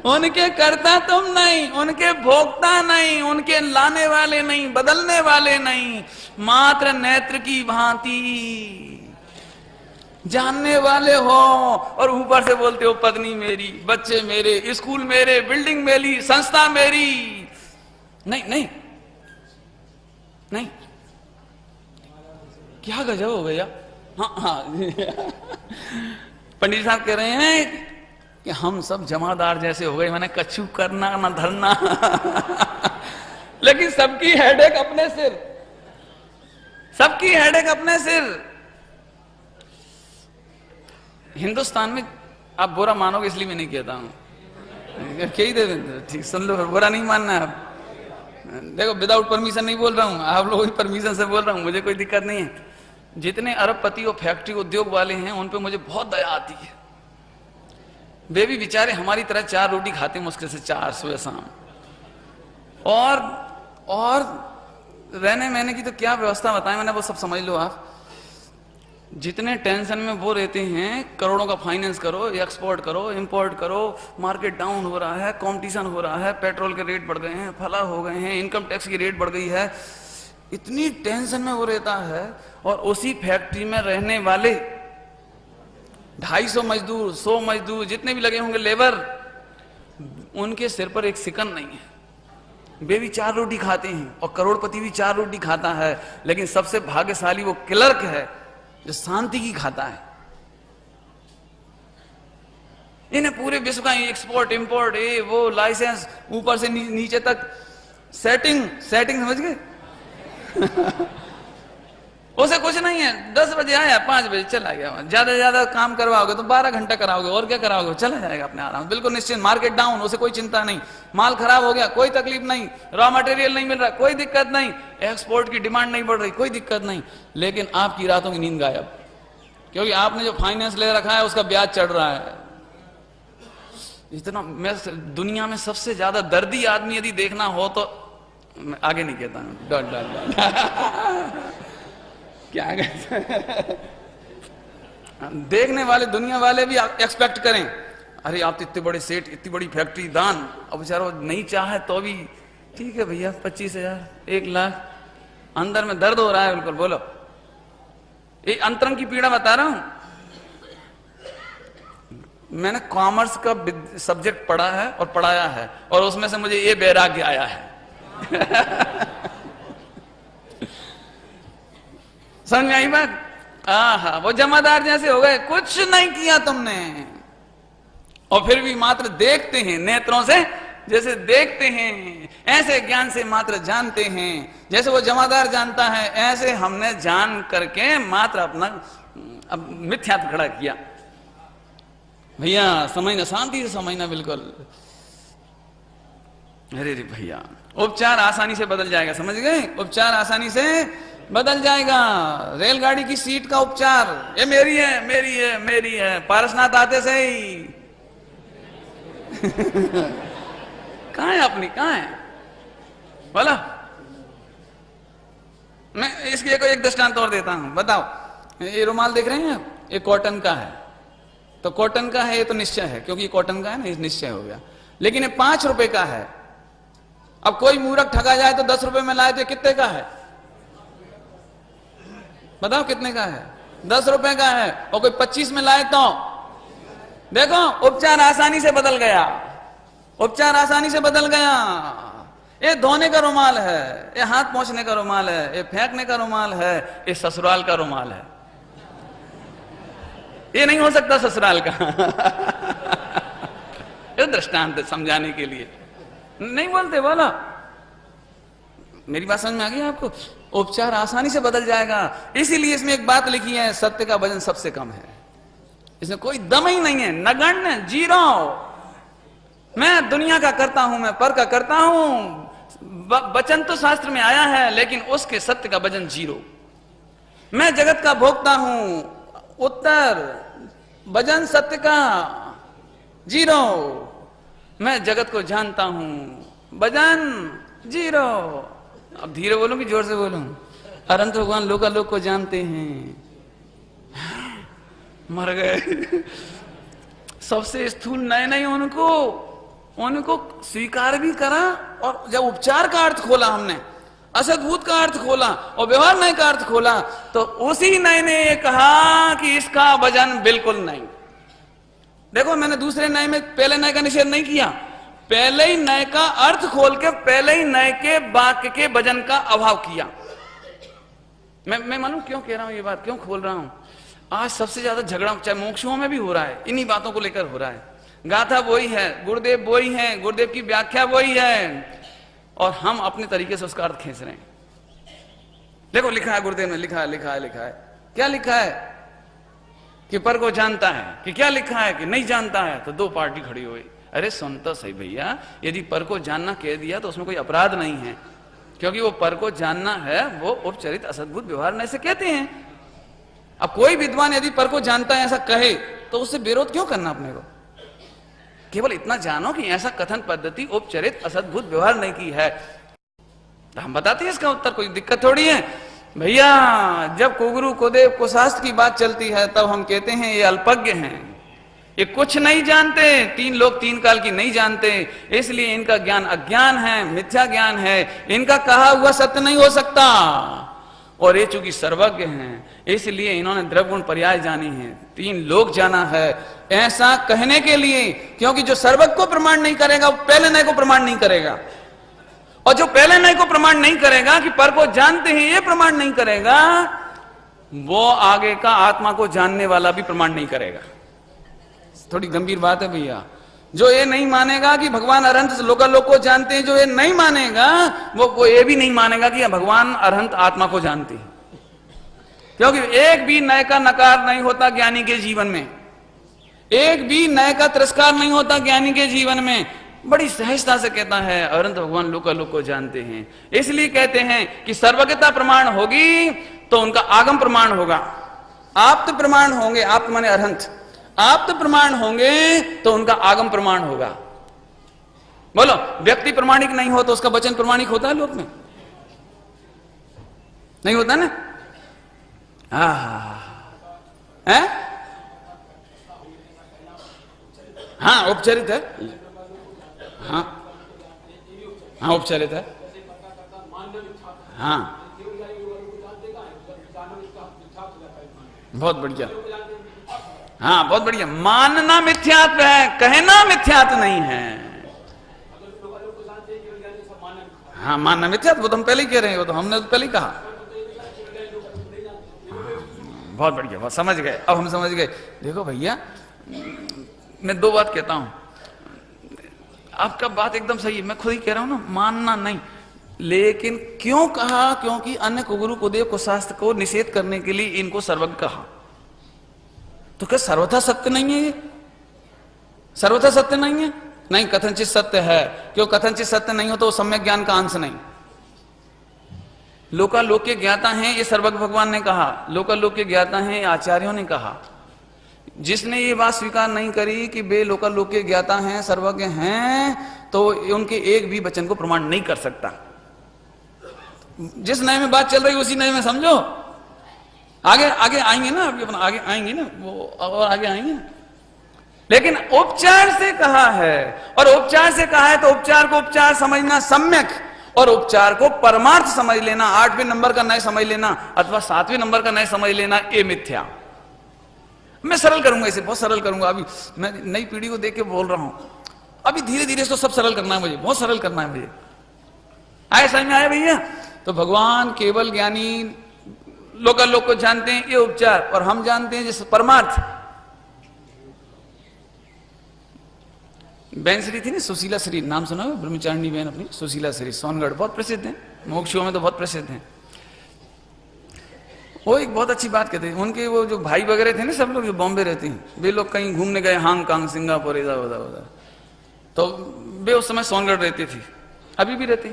उनके करता तुम नहीं, उनके भोगता नहीं, उनके लाने वाले नहीं, बदलने वाले नहीं, मात्र नेत्र की भांति जानने वाले हो। और ऊपर से बोलते हो पत्नी मेरी, बच्चे मेरे, स्कूल मेरे, बिल्डिंग मेरी, संस्था मेरी। नहीं नहीं नहीं, क्या गजब हो गया। हाँ हाँ पंडित साहब कह रहे हैं कि हम सब जमादार जैसे हो गए, मैंने कछु करना ना धरना लेकिन सबकी हेडेक अपने सिर, सबकी हेडेक अपने सिर। हिंदुस्तान में आप बुरा मानोगे इसलिए मैं नहीं कहता हूं, क्या ही दे ठीक सुन लो, बुरा नहीं मानना है आप। देखो विदाउट परमिशन नहीं बोल रहा हूं, आप लोगों की परमिशन से बोल रहा हूं, मुझे कोई दिक्कत नहीं है। जितने अरबपति और फैक्ट्री उद्योग वाले हैं उन पे मुझे बहुत दया आती है। वे भी बेचारे हमारी तरह 4 रोटी खाते मुश्किल से, 4 सुबह शाम। और रहने महने की तो क्या व्यवस्था बताएं मैंने, वो सब समझ लो आप। जितने टेंशन में वो रहते हैं, करोड़ों का फाइनेंस करो, एक्सपोर्ट करो, इंपोर्ट करो, मार्केट डाउन हो रहा है, कंपटीशन हो रहा है, पेट्रोल के रेट बढ़ गए हैं, फला हो गए हैं, इनकम टैक्स की रेट बढ़ गई है, इतनी टेंशन में वो रहता है। और उसी फैक्ट्री में रहने वाले 250 मजदूर, 100 मजदूर, जितने भी लगे होंगे लेबर, उनके सिर पर एक सिकन नहीं है। वे भी 4 रोटी खाते हैं और करोड़पति भी 4 रोटी खाता है, लेकिन सबसे भाग्यशाली वो क्लर्क है जो शांति की खाता है। इन्हें पूरे विश्व का एक्सपोर्ट इंपोर्ट, ये वो लाइसेंस, ऊपर से नीचे तक सेटिंग समझ गए उसे कुछ नहीं है। 10 बजे आया, 5 बजे चला गया। ज्यादा से ज्यादा काम करवाओगे तो 12 घंटा कराओगे, और क्या कराओगे, चला जाएगा अपने आराम, बिल्कुल निश्चिंत। मार्केट डाउन, उसे कोई चिंता नहीं। माल खराब हो गया, कोई तकलीफ नहीं। रॉ मटेरियल नहीं मिल रहा, कोई दिक्कत नहीं। एक्सपोर्ट की डिमांड नहीं बढ़ रही, कोई दिक्कत नहीं। लेकिन आपकी रातों की नींद गायब, क्योंकि आपने जो फाइनेंस ले रखा है उसका ब्याज चढ़ रहा है। इतना मैं दुनिया में सबसे ज्यादा दर्दी आदमी यदि देखना हो तो, मैं आगे नहीं कहता हूं, डर क्या देखने वाले दुनिया वाले भी एक्सपेक्ट करें, अरे आप तो इतने बड़े सेठ, इतनी बड़ी फैक्ट्री, दान। अब बेचारा नहीं चाहे तो भी ठीक है भैया, 25,000, 1 लाख, अंदर में दर्द हो रहा है बिल्कुल। बोलो, ये अंतरंग की पीड़ा बता रहा हूं। मैंने कॉमर्स का सब्जेक्ट पढ़ा है और पढ़ाया है, और उसमें से मुझे ये वैराग्य आया है समझ में आई बात? आहा, वो जमादार जैसे हो गए, कुछ नहीं किया तुमने, और फिर भी मात्र देखते हैं नेत्रों से, जैसे देखते हैं ऐसे ज्ञान से मात्र जानते हैं। जैसे वो जमादार जानता है, ऐसे हमने जान करके मात्र अपना अब मिथ्यात्व खड़ा किया। भैया समझना, शांति से समझना बिल्कुल। अरे रे भैया, उपचार आसानी से बदल जाएगा, समझ गए? उपचार आसानी से बदल जाएगा। रेलगाड़ी की सीट का उपचार, ये मेरी है, मेरी है, मेरी है, पारसनाथ आते से ही कहां है अपनी, कहां है बोला? मैं इसकी एक दृष्टांत और देता हूं, बताओ। ये रुमाल देख रहे हैं आप, ये कॉटन का है, तो कॉटन का है, ये तो निश्चय है, क्योंकि कॉटन का है ना, ये निश्चय हो गया। लेकिन ये 5 रुपए का है। अब कोई मूर्ख ठगा जाए तो 10 रुपए में लाए तो कितने का है? बताओ कितने का है? 10 रुपए का है। और कोई 25 में लाए तो देखो, उपचार आसानी से बदल गया, उपचार आसानी से बदल गया। ये धोने का रुमाल है, ये हाथ पोंछने का रुमाल है, ये फेंकने का रुमाल है, ये ससुराल का रुमाल है। ये नहीं हो सकता ससुराल का ये दृष्टांत समझाने के लिए नहीं बोलते। बोला, मेरी बात समझ में आ गई आपको? उपचार आसानी से बदल जाएगा। इसीलिए इसमें एक बात लिखी है, सत्य का वजन सबसे कम है। इसमें कोई दम ही नहीं है, नगण्य, जीरो। मैं दुनिया का करता हूं, मैं पर का करता हूं। वचन तो शास्त्र में आया है, लेकिन उसके सत्य का वजन 0। मैं जगत का भोगता हूं, उत्तर वजन सत्य का 0। मैं जगत को जानता हूं, वजन 0। अब धीरे बोलूं कि जोर से बोलूं? अनंत भगवान लोकालोक को जानते हैं, मर गए। सबसे स्थूल नए नहीं उनको, उनको स्वीकार भी करा, और जब उपचार का अर्थ खोला हमने, असद्भुत का अर्थ खोला और व्यवहार न्याय का अर्थ खोला, तो उसी न्याय ने ये कहा कि इसका वजन बिल्कुल नहीं। देखो मैंने दूसरे न्याय में पहले न्याय का निषेध नहीं किया, पहले ही न्याय का अर्थ खोल के पहले ही न्याय के वाक्य के वजन का अभाव किया। मैं मालूम क्यों कह रहा हूं ये बात, क्यों खोल रहा हूं। आज सबसे ज्यादा झगड़ा चाहे मोक्षों में भी हो रहा है, इन्हीं बातों को लेकर हो रहा है। गाथा वही है, गुरुदेव वही है, गुरुदेव की व्याख्या वही है, और हम अपने तरीके से उसका अर्थ खींच रहे हैं। देखो लिखा है गुरुदेव ने, लिखा है क्या लिखा है कि पर को जानता है, कि क्या लिखा है कि नहीं जानता है। तो दो पार्टी खड़ी हुई। अरे सुन तो सही भैया, यदि पर को जानना कह दिया तो उसमें कोई अपराध नहीं है, क्योंकि वो पर को जानना है, वो उपचरित असद्भुत व्यवहार नहीं से कहते हैं। अब कोई विद्वान यदि पर को जानता है ऐसा कहे तो उससे विरोध क्यों करना अपने को। केवल इतना जानो कि ऐसा कथन पद्धति उपचरित असद्भुत व्यवहार नहीं की है, तो हम बताते हैं इसका उत्तर, कोई दिक्कत थोड़ी है भैया। जब कुगुरु कुदेव कुशास्त्र की बात चलती है तब हम कहते हैं ये अल्पज्ञ हैं, ये कुछ नहीं जानते, तीन लोग तीन काल की नहीं जानते, इसलिए इनका ज्ञान अज्ञान है, मिथ्या ज्ञान है, इनका कहा हुआ सत्य नहीं हो सकता। और ये चूंकि सर्वज्ञ हैं, इसलिए इन्होंने द्रव्य गुण पर्याय जानी है, तीन लोग जाना है, ऐसा कहने के लिए। क्योंकि जो सर्वज्ञ को प्रमाण नहीं करेगा वो पहले न्याय को प्रमाण नहीं करेगा, और जो पहले न्याय को प्रमाण नहीं करेगा कि पर को जानते हैं ये प्रमाण नहीं करेगा, वो आगे का आत्मा को जानने वाला भी प्रमाण नहीं करेगा। थोड़ी गंभीर बात है भैया। जो ये नहीं मानेगा कि भगवान अरहंत लोकालोक को जानते हैं, जो ये नहीं मानेगा वो ये भी नहीं मानेगा कि भगवान अरहंत आत्मा को जानते हैं। क्योंकि एक भी न्याय का नकार नहीं होता ज्ञानी के जीवन में, एक भी न्याय का तिरस्कार नहीं होता ज्ञानी के जीवन में। बड़ी सहजता से कहता है अरहंत भगवान लोकालोक को जानते हैं। इसलिए कहते हैं कि सर्वज्ञता प्रमाण होगी तो उनका आगम प्रमाण होगा, आप्त प्रमाण होंगे, आप्त माने अरहंत, आप्त प्रमाण होंगे तो उनका आगम प्रमाण होगा। बोलो व्यक्ति प्रमाणिक नहीं हो तो उसका वचन प्रमाणिक होता है लोक में? नहीं होता ना? है? हाँ उपचरित है, हाँ हाँ उपचरित है, हाँ बहुत बढ़िया, हाँ बहुत बढ़िया। मानना मिथ्यात्व है, कहना मिथ्यात्व नहीं है। हाँ मानना मिथ्यात्व, वो तो हम पहले ही कह रहे हैं, वो तो हमने तो पहले ही कहा। बहुत बढ़िया, बहुत समझ गए, अब हम समझ गए। देखो भैया मैं दो बात कहता हूं, आपका बात एकदम सही है, मैं खुद ही कह रहा हूं ना, मानना नहीं, लेकिन क्यों कहा? क्योंकि अन्य कुगुरु कुदेव कुशास्त्र को निषेध करने के लिए इनको सर्वज्ञ कहा। तो क्या सर्वथा सत्य नहीं है ये? सर्वथा सत्य नहीं है? नहीं, कथनचित सत्य है। क्यों कथनचित सत्य नहीं हो तो सम्यक ज्ञान का अंश नहीं। लोकालोक के ज्ञाता हैं ये सर्वज्ञ भगवान ने कहा, लोकालोक के ज्ञाता हैं आचार्यों ने कहा। जिसने ये बात स्वीकार नहीं करी कि वे लोकालोक के ज्ञाता हैं, सर्वज्ञ हैं, तो उनके एक भी वचन को प्रमाण नहीं कर सकता। जिस नए में बात चल रही उसी नए में समझो। आगे आगे आएंगे ना, अभी अपना आगे आएंगे ना, वो और आगे आएंगे ना। लेकिन उपचार से कहा है, और उपचार से कहा है तो उपचार को उपचार समझना सम्यक, और उपचार को परमार्थ समझ लेना, 8वें नंबर का नए समझ लेना अथवा 7वें नंबर का नए समझ लेना, ये मिथ्या। मैं सरल करूंगा इसे, बहुत सरल करूंगा। अभी मैं नई पीढ़ी को देख के बोल रहा हूं, अभी धीरे धीरे इसको सब सरल करना है मुझे, बहुत सरल करना है मुझे। आए समझ में आया भैया? तो भगवान केवल ज्ञानी लोकालोक को जानते हैं, ये उपचार, और हम जानते हैं जैसे परमार्थ। बहन श्री थी ना, सुशीला श्री, नाम सुना है? ब्रह्मचारिणी बहन अपनी सुशीला श्री, सोनगढ़, बहुत प्रसिद्ध है, मोक्षों में तो बहुत प्रसिद्ध है। वो एक बहुत अच्छी बात कहते हैं, उनके वो जो भाई वगैरह थे ना, सब लोग जो बॉम्बे रहते हैं, वे लोग कहीं घूमने गए, हांगकांग, सिंगापुर, इधर उधर उधर, तो वे उस समय सोनगढ़ रहती थी, अभी भी रहती।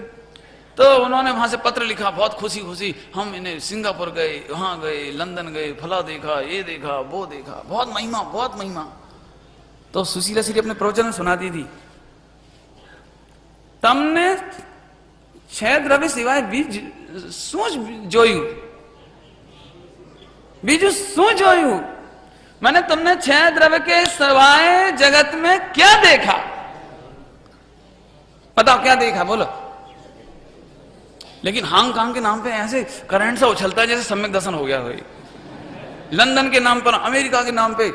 तो उन्होंने वहां से पत्र लिखा, बहुत खुशी खुशी, हम इन्हें सिंगापुर गए, वहां गए, लंदन गए, फला देखा, ये देखा, वो देखा, बहुत महिमा, बहुत महिमा। तो सुशीला श्री अपने प्रवचन सुनाती थी, तमने 6 द्रव्य सिवाय बीज सोच जोयू, बीजू सो जोयू, मैंने तुमने 6 द्रव्य के सिवाय जगत में क्या देखा? बताओ क्या देखा, बोलो। लेकिन हांगकांग के नाम पे ऐसे करंट सा उछलता है जैसे सम्यक दर्शन हो गया हो। लंदन के नाम पर, अमेरिका के नाम पे।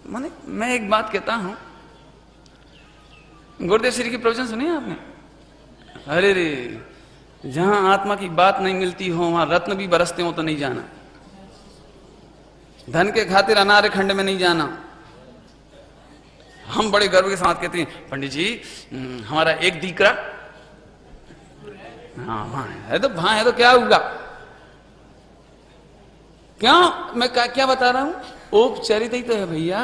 माने मैं एक बात कहता हूं, गुरुदेव श्री की प्रवचन सुनी है आपने? अरे रे, जहां आत्मा की बात नहीं मिलती हो वहां रत्न भी बरसते हो तो नहीं जाना। धन के खातिर अनार खंड में नहीं जाना। हम बड़े गर्व के साथ कहते हैं, पंडित जी हमारा एक दीकरा, हाँ वहां है तो वहां है तो क्या होगा। क्यों? मैं क्या बता रहा हूं, औपचारिकता ही तो है भैया।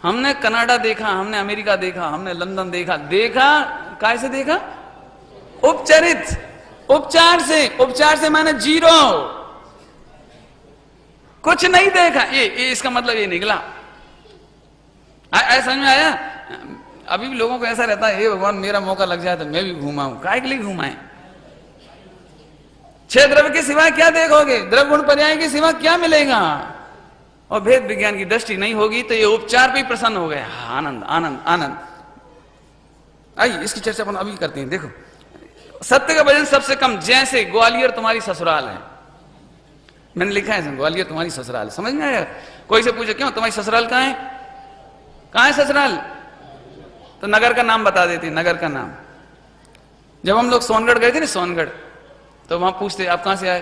हमने कनाडा देखा, हमने अमेरिका देखा, हमने लंदन देखा। कैसे देखा? उपचारित, उपचार से। उपचार से माने जीरो, कुछ नहीं देखा। ये इसका मतलब ये निकला। समझ में आया? अभी भी लोगों को ऐसा रहता है, हे भगवान मेरा मौका लग जाए तो मैं भी घुमाऊं। काय के लिए घुमाएं? 6 द्रव्य के सिवा क्या देखोगे? द्रव्य गुण पर्याय के सिवा क्या मिलेगा? और भेद विज्ञान की दृष्टि नहीं होगी तो ये उपचार पे प्रसन्न हो गए। आनंद आनंद आनंद। आइए इसकी चर्चा अपन अभी करते हैं। देखो, सत्य का वजन सबसे कम। जैसे ग्वालियर तुम्हारी ससुराल है, मैंने लिखा है ग्वालियर तुम्हारी ससुराल है। समझ में आया? कोई से पूछे क्यों तुम्हारी ससुराल कहां है? कहां है ससुराल? तो नगर का नाम बता देते, नगर का नाम। जब हम लोग सोनगढ़ गए थे ना, सोनगढ़, तो वहां पूछते आप कहां से आए,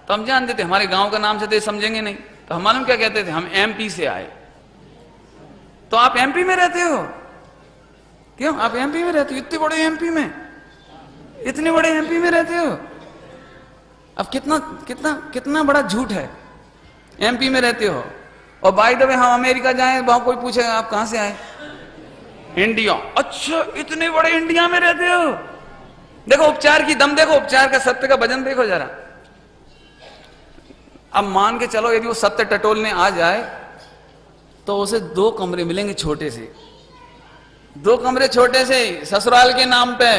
तो हम जान देते हमारे गांव का नाम से तो समझेंगे नहीं, तो हम मालूम क्या कहते थे, हम एमपी से आए। तो आप एमपी में रहते हो? क्यों आप एमपी में रहते हो? इतने बड़े एमपी में, इतने बड़े एमपी में रहते हो? अब कितना कितना कितना बड़ा झूठ है। एमपी में रहते हो और बाय द वे हम अमेरिका जाएं, वहां कोई पूछेगा आप कहां से आए? इंडिया। अच्छा, इतने बड़े इंडिया में रहते हो? देखो उपचार की दम देखो, उपचार का सत्य का वजन देखो जरा। अब मान के चलो यदि वो सत्य टटोलने आ जाए तो उसे 2 कमरे मिलेंगे छोटे से, 2 कमरे छोटे से ससुराल के नाम पे।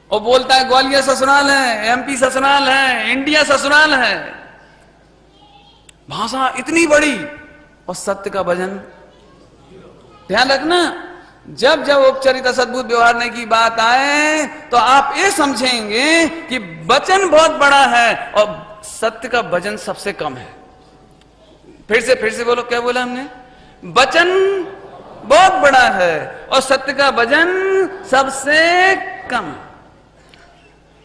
और बोलता है ग्वालियर ससुराल है, एमपी ससुराल है, इंडिया ससुराल है। भाषा इतनी बड़ी और सत्य का वजन। ध्यान रखना, जब जब औपचारिक सद्भुत व्यवहार की बात आए तो आप ये समझेंगे कि वचन बहुत बड़ा है और सत्य का वजन सबसे कम है। फिर से बोलो, क्या बोला हमने? वचन बहुत बड़ा है और सत्य का वजन सबसे कम।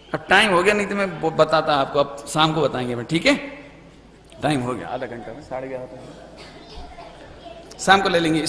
अब टाइम हो गया, नहीं तो मैं बताता आपको, अब शाम को बताएंगे मैं, ठीक है? टाइम हो गया, आधा घंटा में 11:30 शाम को ले लेंगे।